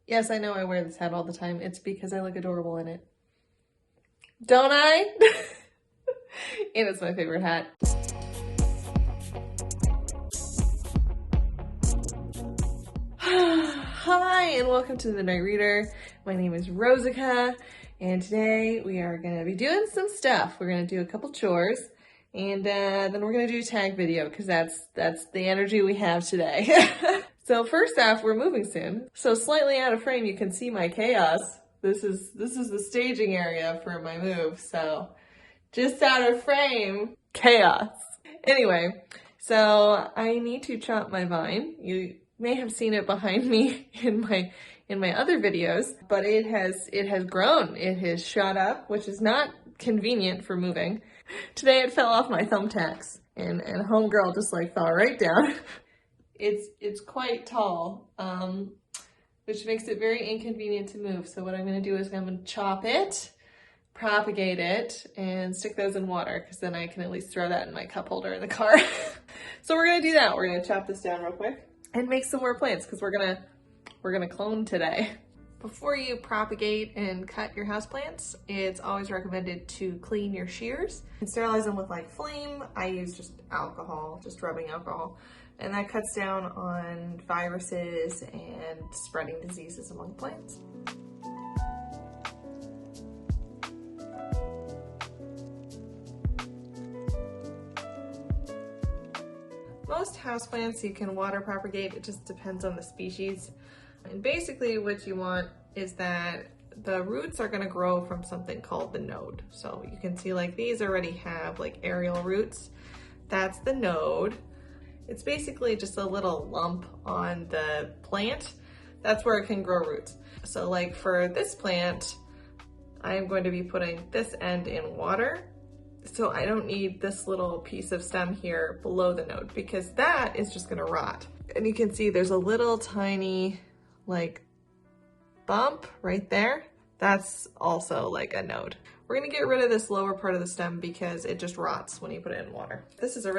Yes, I know I wear this hat all the time. It's because I look adorable in it. Don't I? And it's my favorite hat. Hi, and welcome to the Midnight Reader. My name is Rosica, and today we are going to be doing some stuff. We're going to do a couple chores, and then we're going to do a tag video, because that's the energy we have today. So first off, we're moving soon. So slightly out of frame, you can see my chaos. This is the staging area for my move. So just out of frame, chaos. Anyway, so I need to chop my vine. You may have seen it behind me in my other videos, but it has grown. It has shot up, which is not convenient for moving. Today it fell off my thumbtacks, and homegirl just like fell right down. It's quite tall, which makes it very inconvenient to move. So what I'm going to do is I'm going to chop it, propagate it, and stick those in water, because then I can at least throw that in my cup holder in the car. So we're going to do that. We're going to chop this down real quick and make some more plants, because we're gonna clone today. Before you propagate and cut your houseplants, it's always recommended to clean your shears and sterilize them with like Flame. I use just alcohol, just rubbing alcohol. And that cuts down on viruses and spreading diseases among plants. Most houseplants you can water propagate, it just depends on the species. And basically what you want is that the roots are gonna grow from something called the node. So you can see like these already have like aerial roots. That's the node. It's basically just a little lump on the plant. That's where it can grow roots. So like for this plant, I am going to be putting this end in water. So I don't need this little piece of stem here below the node, because that is just gonna rot. And you can see there's a little tiny like bump right there. That's also like a node. We're gonna get rid of this lower part of the stem because it just rots when you put it in water. This is a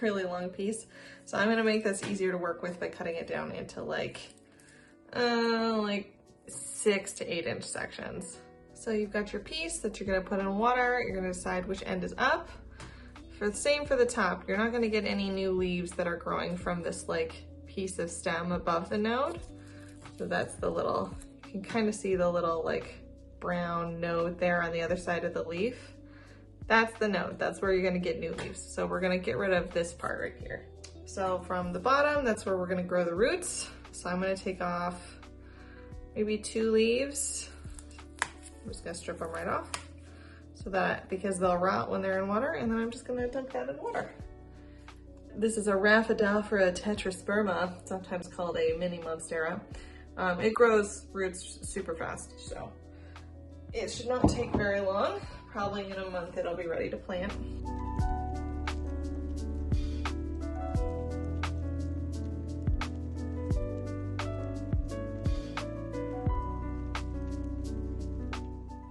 really long piece. So I'm gonna make this easier to work with by cutting it down into like 6 to 8 inch sections. So you've got your piece that you're gonna put in water. You're gonna decide which end is up. For the same for the top, you're not gonna get any new leaves that are growing from this like piece of stem above the node. So that's the little, you can kind of see the little like brown node there on the other side of the leaf. That's the node. That's where you're gonna get new leaves. So we're gonna get rid of this part right here. So from the bottom, that's where we're gonna grow the roots. So I'm gonna take off maybe 2 leaves. I'm just gonna strip them right off. So that, because they'll rot when they're in water, and then I'm just gonna dunk that in water. This is a Rhaphidophora tetrasperma, sometimes called a mini monstera. It grows roots super fast, so it should not take very long. Probably in a month it'll be ready to plant.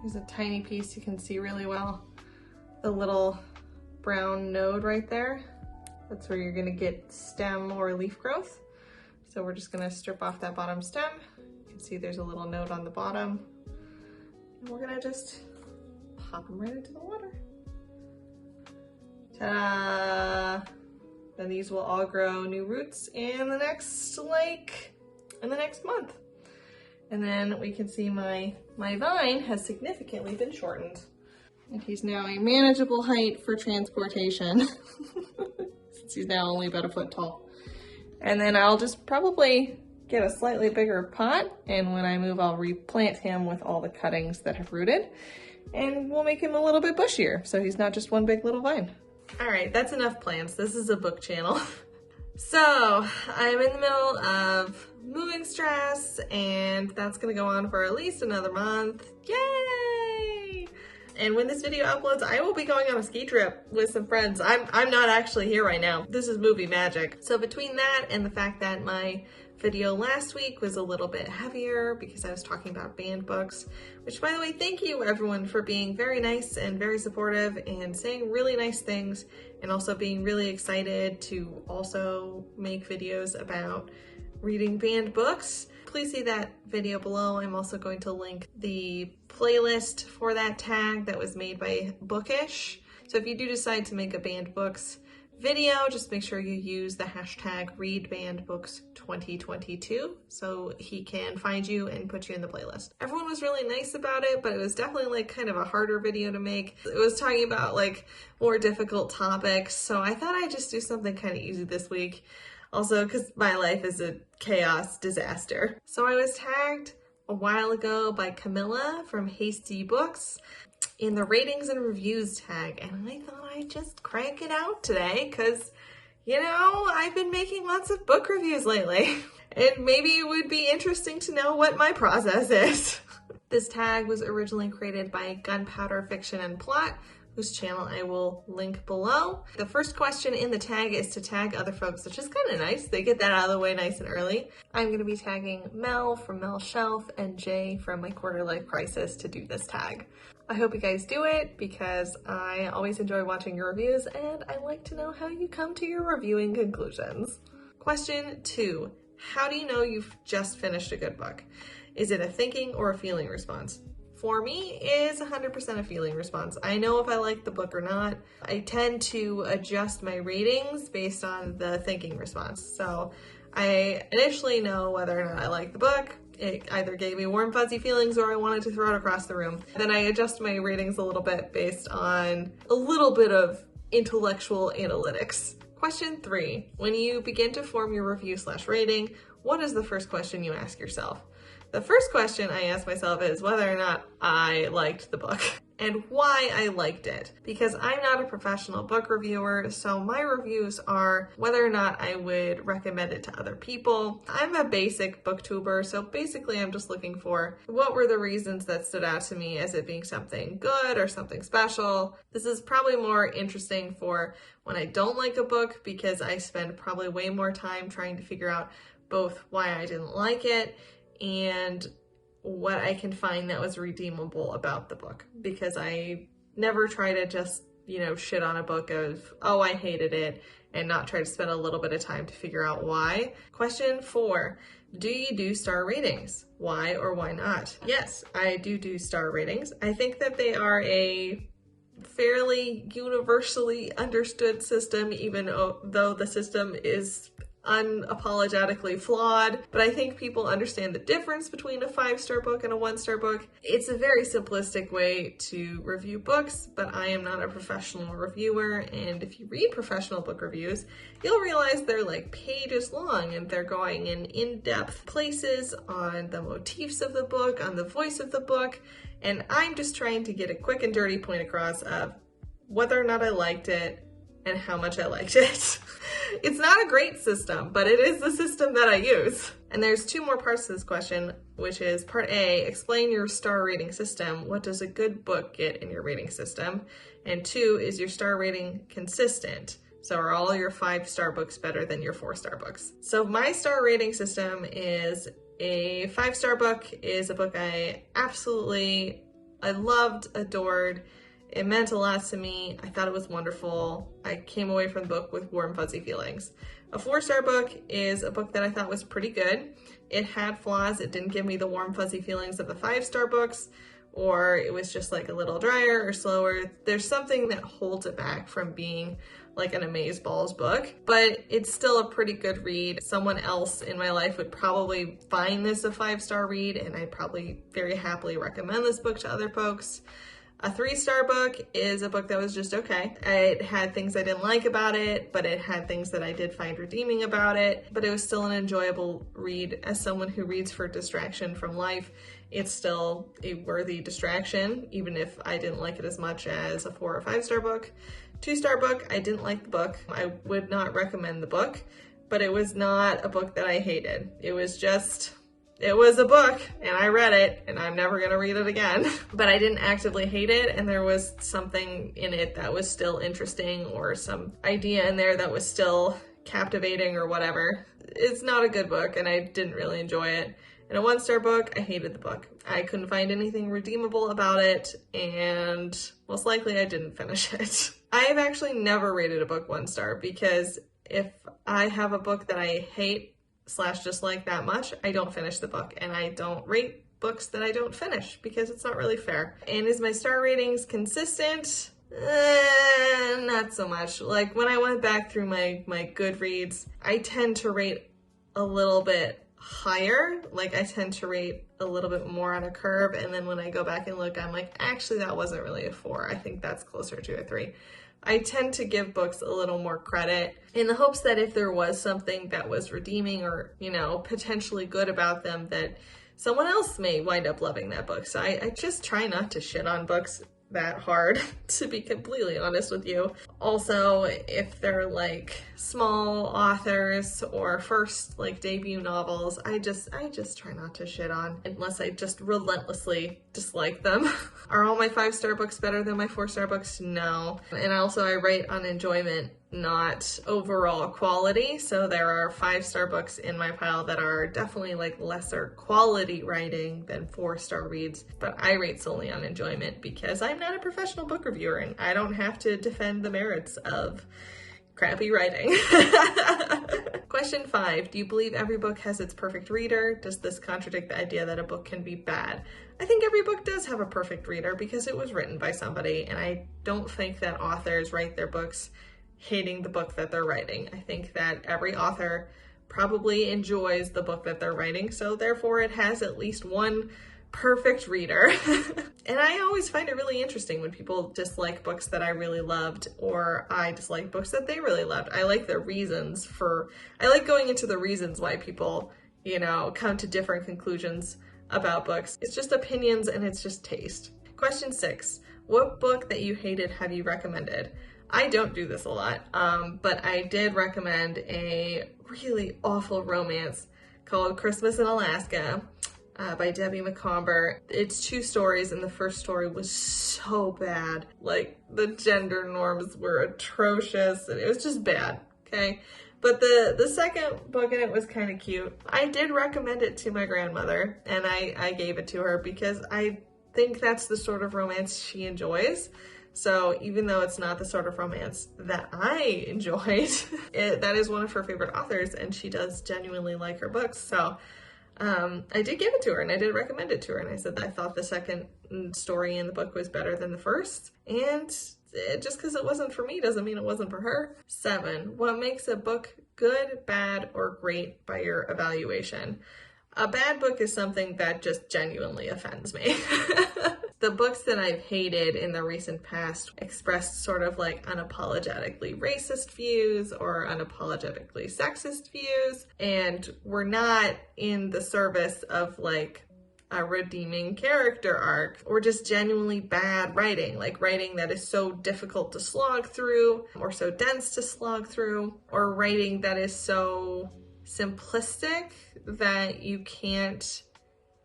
Here's a tiny piece you can see really well. The little brown node right there. That's where you're gonna get stem or leaf growth. So we're just gonna strip off that bottom stem. You can see there's a little node on the bottom. And we're gonna just pop them right into the water. Ta-da! Then these will all grow new roots in the next month. And then we can see my vine has significantly been shortened. And he's now a manageable height for transportation. Since he's now only about 1 foot tall. And then I'll just probably get a slightly bigger pot, and when I move I'll replant him with all the cuttings that have rooted, and we'll make him a little bit bushier so he's not just one big little vine. All right, that's enough plants. This is a book channel. So I'm in the middle of moving stress, and that's gonna go on for at least another month. Yay! And when this video uploads, I will be going on a ski trip with some friends. I'm not actually here right now. This is movie magic. So between that and the fact that my video last week was a little bit heavier because I was talking about banned books, which by the way, thank you everyone for being very nice and very supportive and saying really nice things, and also being really excited to also make videos about reading banned books. please see that video below. I'm also going to link the playlist for that tag that was made by Bookish. So if you do decide to make a banned books video, just make sure you use the hashtag readbannedbooks2022 so he can find you and put you in the playlist. Everyone was really nice about it, but it was definitely like kind of a harder video to make. It was talking about like more difficult topics, so I thought I'd just do something kind of easy this week. Also, because my life is a chaos disaster. So I was tagged a while ago by Camilla from Hasty Books in the ratings and reviews tag, and I thought I'd just crank it out today because, you know, I've been making lots of book reviews lately, and maybe it would be interesting to know what my process is. This tag was originally created by Gunpowder Fiction and Plot, whose channel I will link below. The first question in the tag is to tag other folks, which is kind of nice. They get that out of the way nice and early. I'm gonna be tagging Mel from Mel's Shelf and Jay from My Quarter Life Crisis to do this tag. I hope you guys do it because I always enjoy watching your reviews and I like to know how you come to your reviewing conclusions. Question 2, how do you know you've just finished a good book? Is it a thinking or a feeling response? For me, it's 100% a feeling response. I know if I like the book or not. I tend to adjust my ratings based on the thinking response. So I initially know whether or not I like the book. It either gave me warm, fuzzy feelings or I wanted to throw it across the room. Then I adjust my ratings a little bit based on a little bit of intellectual analytics. Question 3, when you begin to form your review/rating, what is the first question you ask yourself? The first question I ask myself is whether or not I liked the book and why I liked it. Because I'm not a professional book reviewer, so my reviews are whether or not I would recommend it to other people. I'm a basic booktuber, so basically I'm just looking for what were the reasons that stood out to me as it being something good or something special. This is probably more interesting for when I don't like a book because I spend probably way more time trying to figure out both why I didn't like it and what I can find that was redeemable about the book, because I never try to just, you know, shit on a book of, oh, I hated it, and not try to spend a little bit of time to figure out why. Question 4, do you do star ratings? Why or why not? Yes, I do star ratings. I think that they are a fairly universally understood system, even though the system is unapologetically flawed, but I think people understand the difference between a 5-star book and a 1-star book. It's a very simplistic way to review books, but I am not a professional reviewer, and if you read professional book reviews, you'll realize they're like pages long and they're going in in-depth places on the motifs of the book, on the voice of the book, and I'm just trying to get a quick and dirty point across of whether or not I liked it and how much I liked it. It's not a great system, but it is the system that I use. And there's 2 more parts to this question, which is part A, explain your star rating system. What does a good book get in your rating system? And 2, is your star rating consistent? So are all your 5-star books better than your 4-star books? So my star rating system is a 5-star book is a book I loved, adored. It meant a lot to me. I thought it was wonderful. I came away from the book with warm, fuzzy feelings. A 4-star book is a book that I thought was pretty good. It had flaws. It didn't give me the warm, fuzzy feelings of the 5-star books, or it was just like a little drier or slower. There's something that holds it back from being like an amazeballs book, but it's still a pretty good read. Someone else in my life would probably find this a 5-star read, and I'd probably very happily recommend this book to other folks. A 3-star book is a book that was just okay. It had things I didn't like about it, but it had things that I did find redeeming about it, but it was still an enjoyable read. As someone who reads for distraction from life, it's still a worthy distraction, even if I didn't like it as much as a 4 or 5-star book. 2-star book, I didn't like the book. I would not recommend the book, but it was not a book that I hated. It was a book and I read it and I'm never gonna read it again. But I didn't actively hate it, and there was something in it that was still interesting, or some idea in there that was still captivating or whatever. It's not a good book and I didn't really enjoy it. In a 1-star book, I hated the book. I couldn't find anything redeemable about it, and most likely I didn't finish it. I have actually never rated a book 1 star, because if I have a book that I hate slash dislike that much, I don't finish the book, and I don't rate books that I don't finish because it's not really fair. And is my star ratings consistent? Not so much. Like when I went back through my Goodreads, I tend to rate a little bit higher. Like I tend to rate a little bit more on a curve, and then when I go back and look, I'm like, actually that wasn't really a 4. I think that's closer to a 3. I tend to give books a little more credit in the hopes that if there was something that was redeeming or, you know, potentially good about them, that someone else may wind up loving that book. So I just try not to shit on books that hard, to be completely honest with you. Also, if they're like small authors or first like debut novels, I just try not to shit on unless I just relentlessly dislike them. Are all my 5-star books better than my 4-star books? No. And also I rate on enjoyment, not overall quality. So there are 5-star books in my pile that are definitely like lesser quality writing than 4-star reads, but I rate solely on enjoyment because I'm not a professional book reviewer and I don't have to defend the merits of crappy writing. Question 5, do you believe every book has its perfect reader? Does this contradict the idea that a book can be bad? I think every book does have a perfect reader because it was written by somebody, and I don't think that authors write their books hating the book that they're writing. I think that every author probably enjoys the book that they're writing, so therefore it has at least one perfect reader. And I always find it really interesting when people dislike books that I really loved, or I dislike books that they really loved. I like their reasons I like going into the reasons why people, you know, come to different conclusions about books. It's just opinions and it's just taste. Question 6, what book that you hated have you recommended? I don't do this a lot, but I did recommend a really awful romance called Christmas in Alaska by Debbie McComber. It's 2 stories, and the first story was so bad. Like, the gender norms were atrocious, and it was just bad, okay? But the second book in it was kind of cute. I did recommend it to my grandmother, and I gave it to her because I think that's the sort of romance she enjoys. So even though it's not the sort of romance that I enjoyed, that is one of her favorite authors, and she does genuinely like her books. So I did give it to her, and I did recommend it to her, and I said that I thought the second story in the book was better than the first, and just because it wasn't for me doesn't mean it wasn't for her. 7, what makes a book good, bad, or great by your evaluation? A bad book is something that just genuinely offends me. The books that I've hated in the recent past expressed sort of like unapologetically racist views or unapologetically sexist views, and were not in the service of like a redeeming character arc, or just genuinely bad writing, like writing that is so difficult to slog through, or so dense to slog through, or writing that is so simplistic that you can't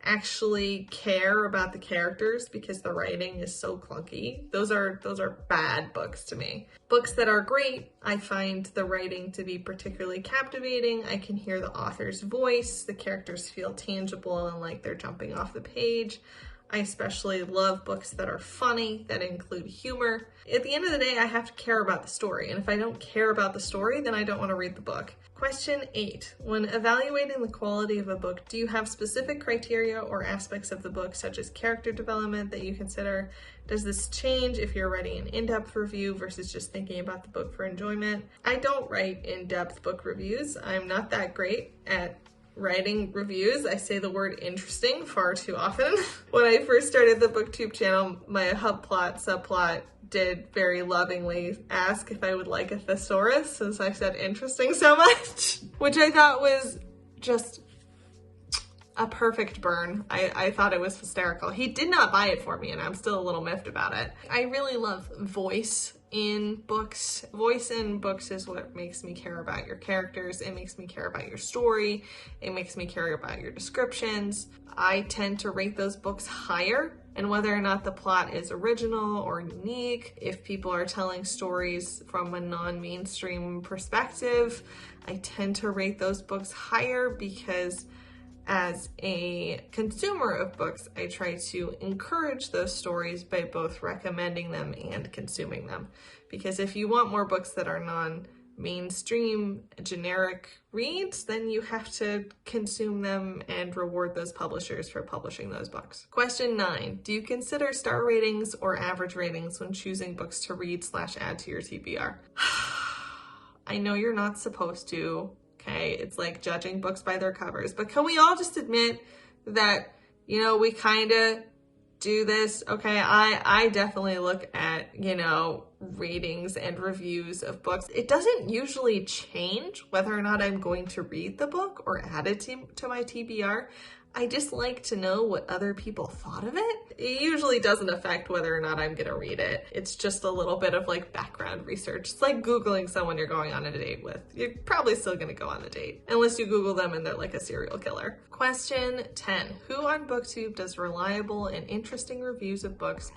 actually care about the characters because the writing is so clunky. Those are bad books to me. Books that are great, I find the writing to be particularly captivating. I can hear the author's voice, the characters feel tangible and like they're jumping off the page. I especially love books that are funny, that include humor. At the end of the day, I have to care about the story, and if I don't care about the story, then I don't want to read the book. Question 8. When evaluating the quality of a book, do you have specific criteria or aspects of the book, such as character development, that you consider? Does this change if you're writing an in-depth review versus just thinking about the book for enjoyment? I don't write in-depth book reviews. I'm not that great at writing reviews. I say the word interesting far too often. When I first started the BookTube channel, my subplot did very lovingly ask if I would like a thesaurus, since I said interesting so much, which I thought was just a perfect burn. I thought it was hysterical. He did not buy it for me, and I'm still a little miffed about it. I really love voice in books. Voice in books is what makes me care about your characters. It makes me care about your story. It makes me care about your descriptions. I tend to rate those books higher, and whether or not the plot is original or unique, if people are telling stories from a non-mainstream perspective, I tend to rate those books higher because as a consumer of books, I try to encourage those stories by both recommending them and consuming them. Because if you want more books that are mainstream generic reads, then you have to consume them and reward those publishers for publishing those books. Question 9, do you consider star ratings or average ratings when choosing books to read/add to your TBR? I know you're not supposed to, okay? It's like judging books by their covers, but can we all just admit that, you know, we kind of do this? Okay, I definitely look at, you know, ratings and reviews of books. It doesn't usually change whether or not I'm going to read the book or add it to my TBR. I just like to know what other people thought of it. It usually doesn't affect whether or not I'm gonna read it. It's just a little bit of like background research. It's like Googling someone you're going on a date with. You're probably still gonna go on the date, unless you Google them and they're like a serial killer. Question 10, who on BookTube does reliable and interesting reviews of books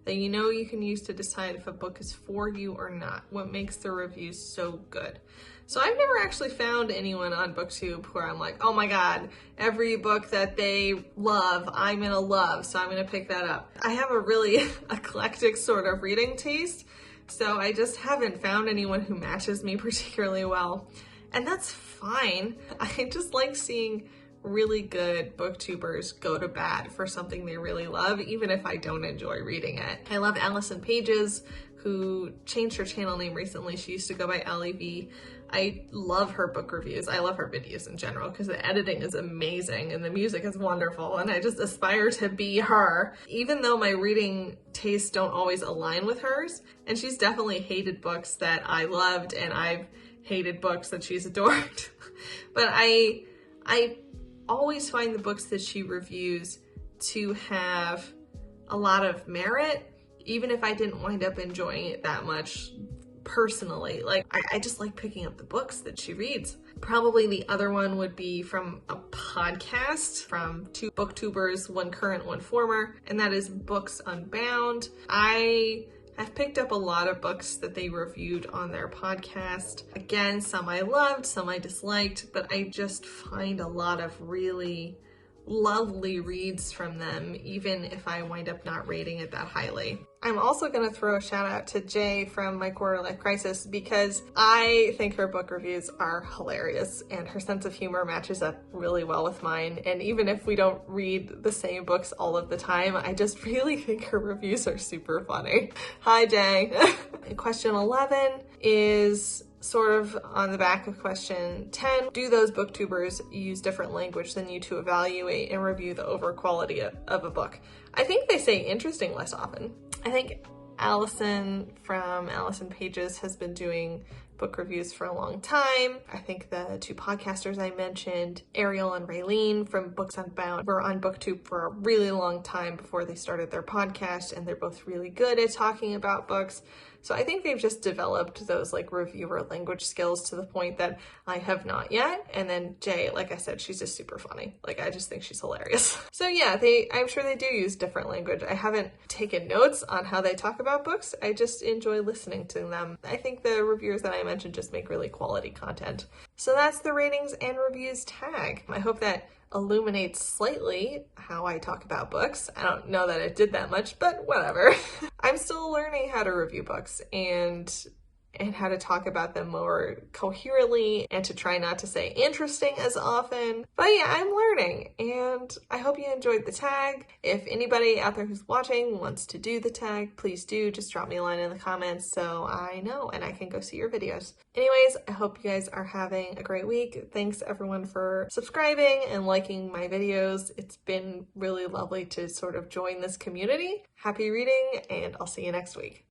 that you know you can use to decide if a book is for you or not? What makes the reviews so good? So I've never actually found anyone on BookTube where I'm like, oh my God, every book that they love, I'm gonna love, so I'm gonna pick that up. I have a really eclectic sort of reading taste, so I just haven't found anyone who matches me particularly well. And that's fine. I just like seeing really good booktubers go to bat for something they really love, even if I don't enjoy reading it. I love Allison Pages, who changed her channel name recently. She used to go by LEV. I love her book reviews. I love her videos in general because the editing is amazing and the music is wonderful, and I just aspire to be her, even though my reading tastes don't always align with hers. And she's definitely hated books that I loved, and I've hated books that she's adored. But I always find the books that she reviews to have a lot of merit, even if I didn't wind up enjoying it that much personally. Like, I just like picking up the books that she reads. Probably the other one would be from a podcast from two booktubers, one current, one former, and that is Books Unbound. I have picked up a lot of books that they reviewed on their podcast. Again, some I loved, some I disliked, but I just find a lot of really lovely reads from them, even if I wind up not rating it that highly. I'm also going to throw a shout out to Jay from My Quarter Life Crisis, because I think her book reviews are hilarious and her sense of humor matches up really well with mine. And even if we don't read the same books all of the time, I just really think her reviews are super funny. Hi, Jay. Question 11 is sort of on the back of question 10. Do those booktubers use different language than you to evaluate and review the overall quality of a book? I think they say interesting less often. I think Allison from Allison Pages has been doing book reviews for a long time. I think the two podcasters I mentioned, Ariel and Raylene from Books Unbound, were on BookTube for a really long time before they started their podcast, and they're both really good at talking about books. So I think they've just developed those like reviewer language skills to the point that I have not yet. And then Jay, like I said, she's just super funny. Like, I just think she's hilarious. So yeah, I'm sure they do use different language. I haven't taken notes on how they talk about books. I just enjoy listening to them. I think the reviewers that I mentioned just make really quality content. So that's the ratings and reviews tag. I hope that illuminates slightly how I talk about books. I don't know that it did that much, but whatever. I'm still learning how to review books and how to talk about them more coherently and to try not to say interesting as often. But yeah, I'm learning, and I hope you enjoyed the tag. If anybody out there who's watching wants to do the tag, please do. Just drop me a line in the comments so I know and I can go see your videos. Anyways, I hope you guys are having a great week. Thanks everyone for subscribing and liking my videos. It's been really lovely to sort of join this community. Happy reading, and I'll see you next week.